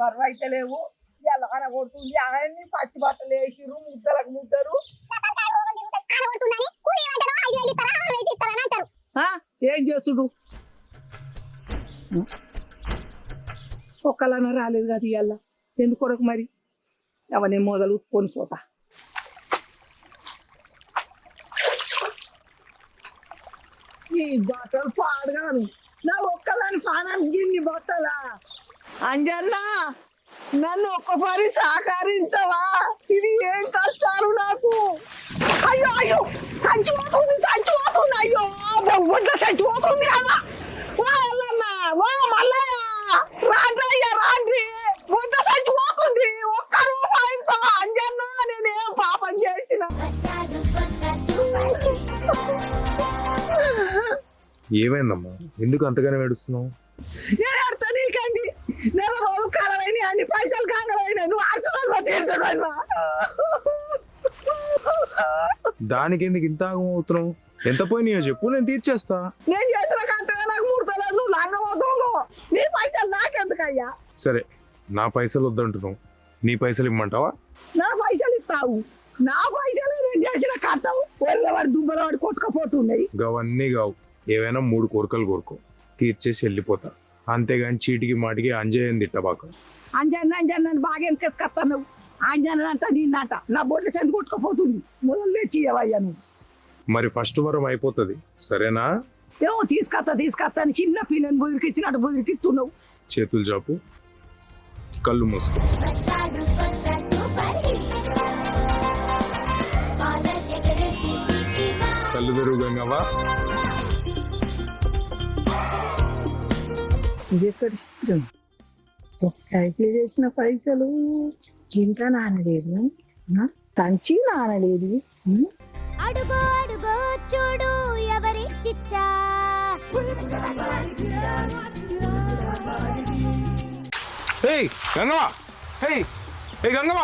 బరువు అయితే లేవు ఎల్లకన కొడుతుంది అవన్నీ పచ్చి బట్టలు వేసిరు ముద్దలకు ముద్దరు ఏం చేసుడు ఒక్కలన్నా రాలేదు కదా ఇవాళ ఎందుకొరకు మరి అవన్నీ మొదలు కొనిపోతా ఈ బట్టలు పాడగాను నా ఒక్కదాని పానానికి గిన్ని బట్టలా అంజన్నా నన్ను ఒక్కసారి సహకరించవా ఇది ఏం కష్టాలు నాకు అయ్యో అయ్యో చచ్చిపోతుంది అయ్యో గుడ్ల చచ్చిపోతుంది కదా ఓ మల్లయ్య రాడ్రయ్య రాడ్రి గుడ్ల చచ్చిపోతుంది ఒక్క రూపాయి అంజన్నా నేనేం పాపం చేసిన ఏమైందమ్మా ఎందుకు అంతగానే ఏడుస్తున్నావు? నేను అర్థం నీకండి నెల రోజులు కాలమైనా అన్ని పైసలు కాగలైనా నువ్వు ఆర్చడం తీర్చడం దానికి ఎందుకు ఇంత ఆగమవుతున్నావు? ఎంత పోయినాయో చెప్పు, నేను తీర్చేస్తా. నేను చేసిన కంటగా నాకు ముడతలేదు నువ్వు లంగమవుతావు నీ పైసలు నాకెందుకయ్యా? సరే నా పైసలు వద్దంటున్నావు, నీ పైసలు ఇమ్మంటావా? నా పైసలు ఇస్తావు నా పైసలు నేను చేసిన కట్టవు వెళ్ళవాడు దుబ్బలవాడు కొట్టుకపోతున్నాయి గవన్నీ కావు, ఏవైనా 3 కోరికలు కోరుకో తీర్చేసి వెళ్ళిపోతా. అంతేగాని చీటికి మాటికి అంజయ్యని తిట్టబాక. అంజన్న బాగా వెనకేసుకొస్తాను నువ్వు అంజన్న అంట నిన్నట నా బొడ్ల చెంది కొట్టుకపోతుంది మొదలు తెచ్చి ఇవ్వయ్యా నువ్వు. మరి ఫస్ట్ వరం అయిపోతుంది సరేనా? ఏమో తీసుకొస్తా అని చిన్న పిల్లని బుదిరికిచ్చినట్టు బుదిరికిస్తున్నావు. చేతులు చాపు, కళ్ళు మూసుకో. కళ్ళు తెరువు గంగవ్వ. కైకి చేసిన పైసలు ఇంకా నానలేదు తంచి నానలేదు. అడుగో అడుగో చూడు ఎవరి చిచ్చా గంగవ్వ, గంగవ్వ,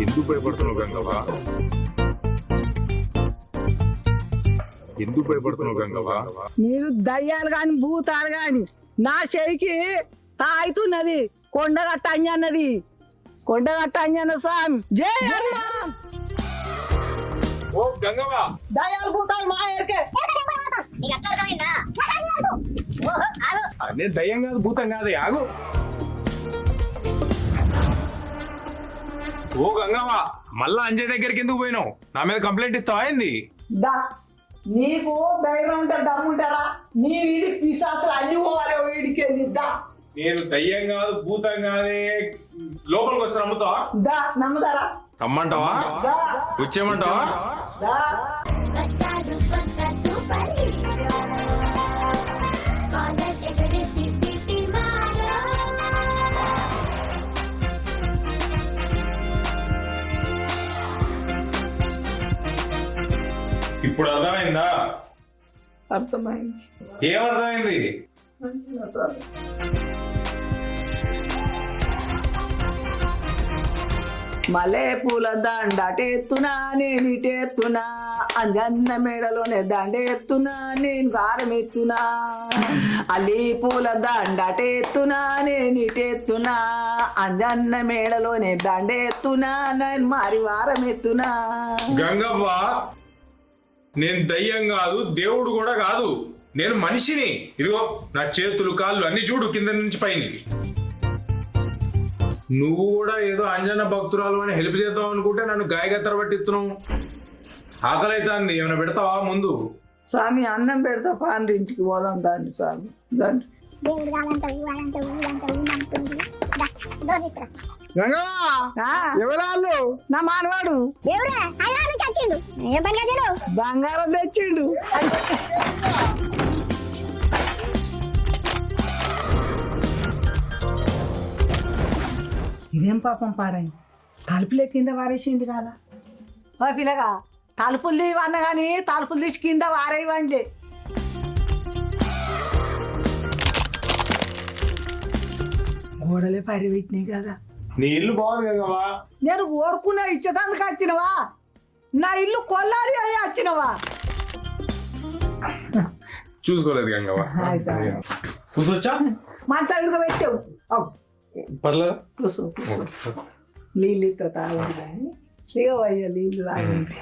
ఎందుకు భయపడుతున్నావు గంగవ్వ? ఎందుకు భయపడుతున్నావు గంగవ్వ? మీరు దయ్యాలు గాని భూతాలు గాని నా చెయ్యికి తాగుతున్నది కొండగట్ట అంజన్నది కొండగట్ట అంజన్న స్వామి జై హనుమాన్. ఓ గంగవ్వ, దయ్యాలు భూతాలు మా ఎరికే అదే దయ్యం కాదు భూతం కాదు, ఆగు. ఓ గంగవ్వ, మళ్ళా అంజయ్ దగ్గరికి ఎందుకు పోయినావు? నా మీద కంప్లైంట్ ఇస్తావా ఏంది? నీకు ధైర్యం ఉంటే దమ్ముంటారా? నీ వీధి పిశాసులు అన్ని పోవాలి వీడికి నేను దయ్యం కాదు భూతం కాదే, లోపలికి వస్తే నమ్ముతావా? నమ్ముతారా? రమ్మంటావా? వచ్చేయమంటావా? ఇప్పుడు అర్థమైందా? అర్థమైంది. ఏమర్థమైంది? మలే పూల దండటెత్తునా నేను ఇటెత్తునా అంజన్న మేడలోనే దండెత్తునా నేను వారం ఎత్తునా అల్లి పూల దండటెత్తునా నేను ఇటెత్తునా అంజన్న మేడలోనే దండెత్తునా నేను మారి వారం ఎత్తునా. గంగవ్వ, నేను దయ్యం కాదు దేవుడు కూడా కాదు, నేను మనిషిని. ఇదిగో నా చేతులు కాళ్ళు అన్ని చూడు కింద నుంచి పైన. నువ్వు కూడా ఏదో అంజన్న భక్తురాలు అని హెల్ప్ చేద్దాం అనుకుంటే నన్ను గాయగత్తర పట్టిస్తున్నావు. ఆకలి అవుతుంది, ఏమైనా పెడతావా ముందు? స్వామి అన్నం పెడతా పాండ్రి ఇంటికి పోదాం దాన్ని స్వామి దాన్ని. ఎవరాళ్ళు? నా మానవాడు బంగారం తెచ్చిండు. ఇదేం పాపం పాడైంది, తలుపులే కింద వారేసింది కదా. ఓ పిల్లగా తలుపులు తీవన్న కానీ తలుపులు తీసి కింద వారేయవండి. గోడలే పరిపెట్టినాయి కదా. నీ ఇల్లు బాగుంది కదవా? నేను కోరుకునే ఇచ్చేదానికి వచ్చినవా? నా ఇల్లు కొల్లారి అయ్యి వచ్చినవా? చూసుకోలేదు గంగవ్వ. అయితే. కూర్చోవచ్చా? మంచం పెట్టావు పర్లేదు. కూర్చో కూర్చో నీళ్ళు ఇస్తా తాగండి కానీ ఇక నీళ్ళు తాగండి.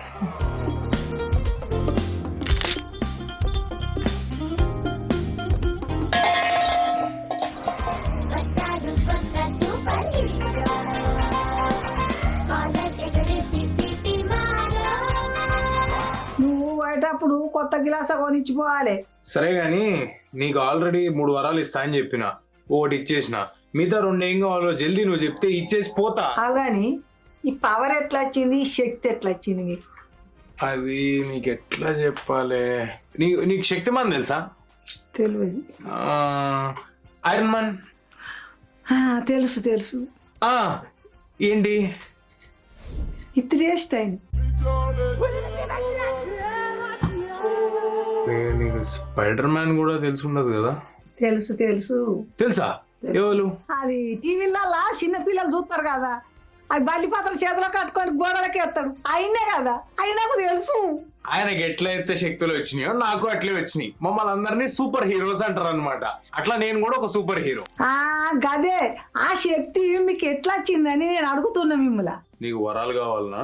వచ్చాడు కొత్త సూపర్ హీరో కాలర్ ఎగరేసి సిటీ మారో నువ్వు పోయేటప్పుడు కొత్త గిలాస కొనిచ్చిపోవాలి. సరే గాని నీకు ఆల్రెడీ 3 వరాలు ఇస్తా అని చెప్పిన, ఒకటి ఇచ్చేసిన, మిగతా 2 ఏం కావాలో జల్దీ నువ్వు చెప్తే ఇచ్చేసి పోతా. అవు కానీ ఈ పవర్ ఎట్లా వచ్చింది, ఈ శక్తి ఎట్లా వచ్చింది మీకు? అది నీకు ఎట్లా చెప్పాలి, నీకు శక్తిమాన్ తెలుసా? తెలియదు. Iron man. తెలుసు తెలుసు. ఏంటి ఇత్రీ అయింది. నీకు స్పైడర్ మ్యాన్ కూడా తెలిసి ఉండదు కదా? తెలుసు తెలుసు. తెలుసా? ఎవరు? అది టీవీలలో చిన్న పిల్లలు చూస్తారు కదా, అది బల్లిపాత్ర చేతిలో కట్టుకొని గోడలకి ఎత్తాడు, అయినే కదా, అయినాకు తెలుసు. ఆయనకి ఎట్లయితే శక్తులు వచ్చినాయో నాకు అట్లే వచ్చినాయి. మమ్మల్ని అందరినీ సూపర్ హీరోస్ అంటారు అనమాట. అట్లా నేను కూడా ఒక సూపర్ హీరో. గదే ఆ శక్తి మీకు ఎట్లా వచ్చిందని నేను అడుగుతున్నా మిమ్మల్ని. నీకు వరాలు కావాలనా,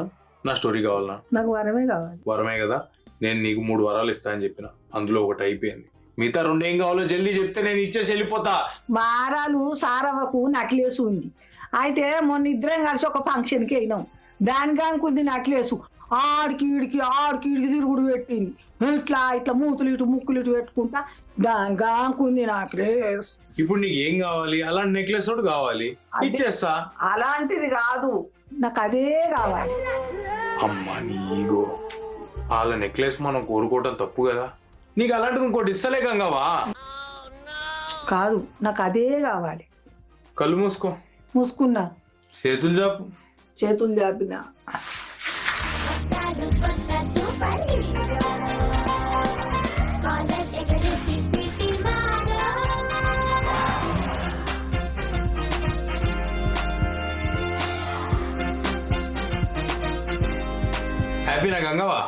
నా స్టోరీ కావాలనా? నాకు వరమే కావాలి. వరమే కదా, నేను నీకు 3 వరాలు ఇస్తా అని చెప్పిన, అందులో ఒకటి అయిపోయింది. మిగతా 2 ఏం కావాలో జల్దీ చెప్తే నేను ఇచ్చేసి వెళ్ళిపోతా. వారాలు సారవకు నక్లేసు ఉంది. అయితే మొన్న ఇద్దరం కలిసి ఒక ఫంక్షన్కి వెళ్ళినాం. దానికి అనుకుంది నక్లేసు ఆడికి ఈడికి తిరుగుడు పెట్టింది. ఇట్లా ఇట్లా మూతులు ఇటు ముక్కులు ఇటు పెట్టుకుంటా దానికి అనుకుంది నక్లేస్. ఇప్పుడు నీకు ఏం కావాలి? అలాంటి నెక్లెస్ ఒకటి కావాలి, ఇచ్చేస్తా. అలాంటిది కాదు, నాకు అదే కావాలి. అమ్మా నీగో, వాళ్ళ నెక్లెస్ మనం కోరుకోవటం తప్పు కదా. నీకు అలాంటిది ఇంకోటి ఇస్తలే గంగవా. కాదు, నాకు అదే కావాలి. కళ్ళు మూసుకో. మూసుకున్నా. చేతులు చాపు. చేతులు చాపినా. వచ్చాడు కొత్త సూపర్ హీరో కాలర్ ఎగరేసి సిటీ మారో హ్యాపీనా గంగవా?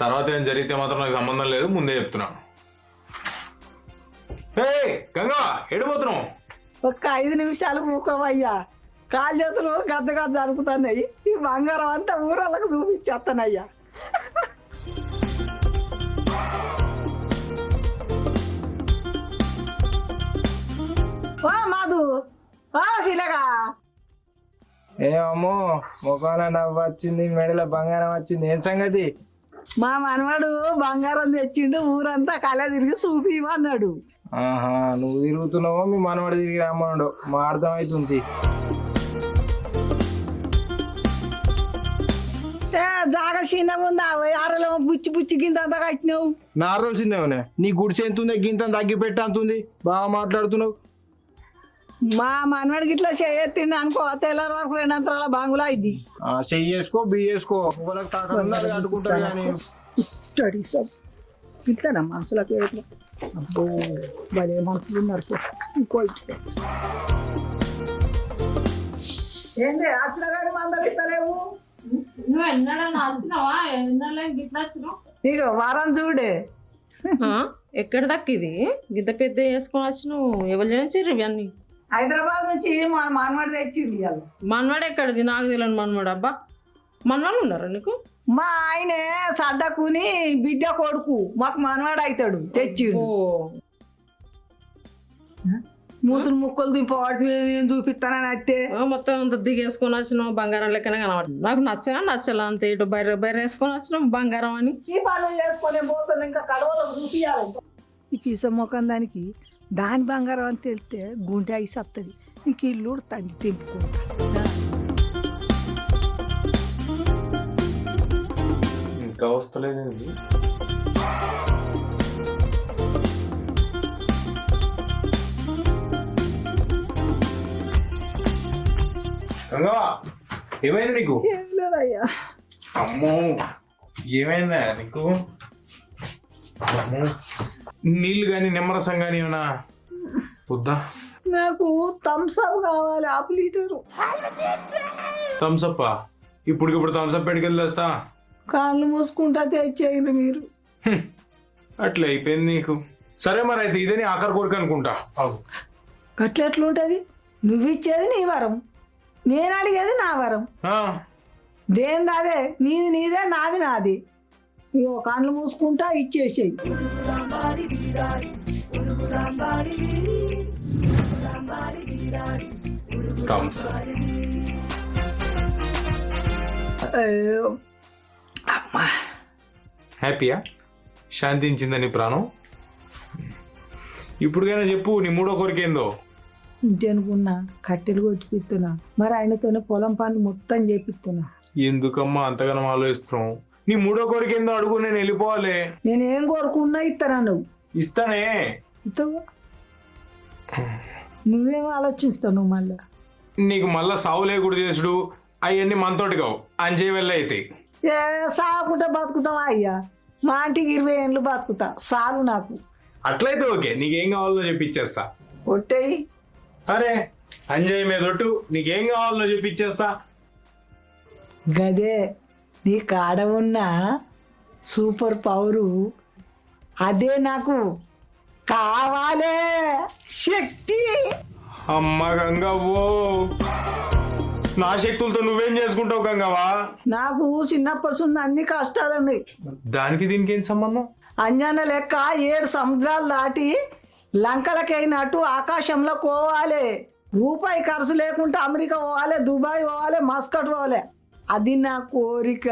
తర్వాత ఏం జరిగితే మాత్రం నాకు సంబంధం లేదు, ముందే చెప్తున్నా. గంగవా ఎడిపోతున్నావు? ఒక్క 5 నిమిషాలు మూకోవయ్యా. కాలు చేతులు గద్ద అనుకుతున్నాయి. ఈ బంగారం అంతా ఊరళ్ళకు చూపించేస్తానయ్యా. ఓ మాధు, ఓ పిల్లగా. ఏమమ్మో ముఖాన నవ్వు వచ్చింది, మెడలో బంగారం వచ్చింది, ఏం సంగతి? మా మనవాడు బంగారం తెచ్చిండు, ఊరంతా కళ తిరిగి చూపిమన్నాడు. ఆహా, నువ్వు తిరుగుతున్నావో మీ మనవాడు తిరిగి రమ్మన్నాడు, మా అర్థం అవుతుంది. జాగా చిన్నగా ఉందా? ఆరలో బుచ్చి గింత అంతా కట్టినావు. నార్రలు చిన్నవనే, నీ గుడిసె ఎంతుంది, గింత తగ్గి పెట్టంతుంది, బాగా మాట్లాడుతున్నావు. మా మనవాడికి ఇట్లా చేయెత్తిండు అనుకో, తెల్లారి వరకు 2 అంతరాల బాంగులా అయింది. చెయ్యేసుకో బియ్యేసుకో, కట్టుకుంటారు కానీ తింటారా మనుషులకు? అబ్బో భలే మనుషులు ఉన్నారు. ఇంకో ఏంటి రాత్రి మందలు ఇస్తలేవు? నువ్వు ఎన్నడన్నా వచ్చినావా? ఎన్నడలే గిట్లా వచ్చినావు? ఇక వారం చూడే. ఎక్కడ దక్కిది గిద్ద పెద్ద వేసుకొని వచ్చినావు? ఎవరు చేయించారు ఇవన్నీ? హైదరాబాద్ నుంచి మా మనవాడు తెచ్చింది ఇవాళ. మనవాడు ఎక్కడిది? నాకు తెలియని మనవాడు. అబ్బా, మనవాళ్ళు ఉన్నారా నీకు? మా ఆయనే సడ్డకుని బిడ్డ కొడుకు, మాకు మనవాడు అవుతాడు తెచ్చిండు. మూతులు ముక్కలు దింపి నేను చూపిస్తానని అయితే మొత్తం అంత దిగేసుకొని వచ్చినావు, బంగారం లెక్కనే కనబడుతుంది. నాకు నచ్చలా అంతే. ఇటు బయట వేసుకొని వచ్చినావు బంగారం అని. ఈ పనులు చేసుకునే పోతాను, ఇంకా కడవలకు చూపించాలి. ఈ పిస మొఖం దానికి దాని బంగారం అని తెలిస్తే గుండె ఐసి వస్తుంది. ఇంక ఇల్లు తండ్రి తెంపుకుంటా. ఇంకా వస్తలేదండి. గంగవా ఏమైంది నీకు? ఏం లేదయ్యా. అమ్మో ఏమైందా నీకు? నీళ్ళు కానీ నిమ్మరసం కానీ ఏమన్నా వద్దా? నాకు థమ్స్అప్ కావాలి, 1/2 లీటరు. థమ్స్అప్? ఇప్పుడు థమ్స్అప్ పెట్టుకెళ్ళేస్తా. కాళ్ళు మూసుకుంటా తెచ్చేయండి మీరు. అట్లా అయిపోయింది నీకు. సరే మరి అయితే ఇదే నీ ఆఖరి కోరిక అనుకుంటా. గట్లెట్లుంటది? నువ్వు ఇచ్చేది నీ వరం, నేను అడిగేది నా వరం. ఆ, దేనిది అదే, నీది నీదే, నాది నాది. ఇగో కళ్ళు మూసుకుంటా ఇచ్చేసేయి. థమ్స్. అమ్మా, హ్యాపీయా? శాంతించిందా నీ ప్రాణం? ఇప్పుడుకైనా చెప్పు నీ మూడో కోరిక ఏందో. ఇంటి అనుకున్నా కట్టెలు కొట్టిపిస్తున్నా, మరి ఆయనతోనే పొలం పనులు మొత్తం చేపిస్తున్నా. ఎందుకమ్మా అంతగానం ఆలోచిస్తున్నావు? నీ మూడో కోరిక ఏందో అడుగు, నేను వెళ్ళిపోవాలి. నేనేం కోరుకున్నా ఇస్తానా? నువ్వు ఇస్తానే. ఇస్తావా? నువ్వేం ఆలోచిస్తావు నువ్వు మళ్ళా? నీకు మళ్ళా సావు లేకుడు చేసుడు అవన్నీ మనతోటి కావు, అంజే వెళ్ళ అయితే. ఏ సాగుకుంటే బతుకుతావా అయ్యా? మా ఇంటికి 20 ఏళ్ళు బతుకుతా, చాలు నాకు. అట్లయితే ఓకే, నీకేం కావాలో చెప్పిచ్చేస్తా. ఒట్టేయి. సరే అంజయ్ మీద ఒట్టు, నీకేం కావాలో చెప్పిచ్చేస్తా. గదే నీ కాడ ఉన్న సూపర్ పవరు, అదే నాకు కావాలే. శక్తి. అమ్మ గంగవ్వో, నా శక్తులతో నువ్వేం చేసుకుంటావు గంగవా? నాకు చిన్నప్పటి నుంచి అన్ని కష్టాలు ఉన్నాయి. దానికి దీనికి ఏం సంబంధం? అంజన లెక్క 7 సముద్రాలు దాటి లంకలకైనట్టు ఆకాశంలో పోవాలి. రూపాయి ఖర్చు లేకుండా అమెరికా పోవాలి, దుబాయ్ పోవాలి, మస్కట్ పోవాలి. అది నా కోరిక.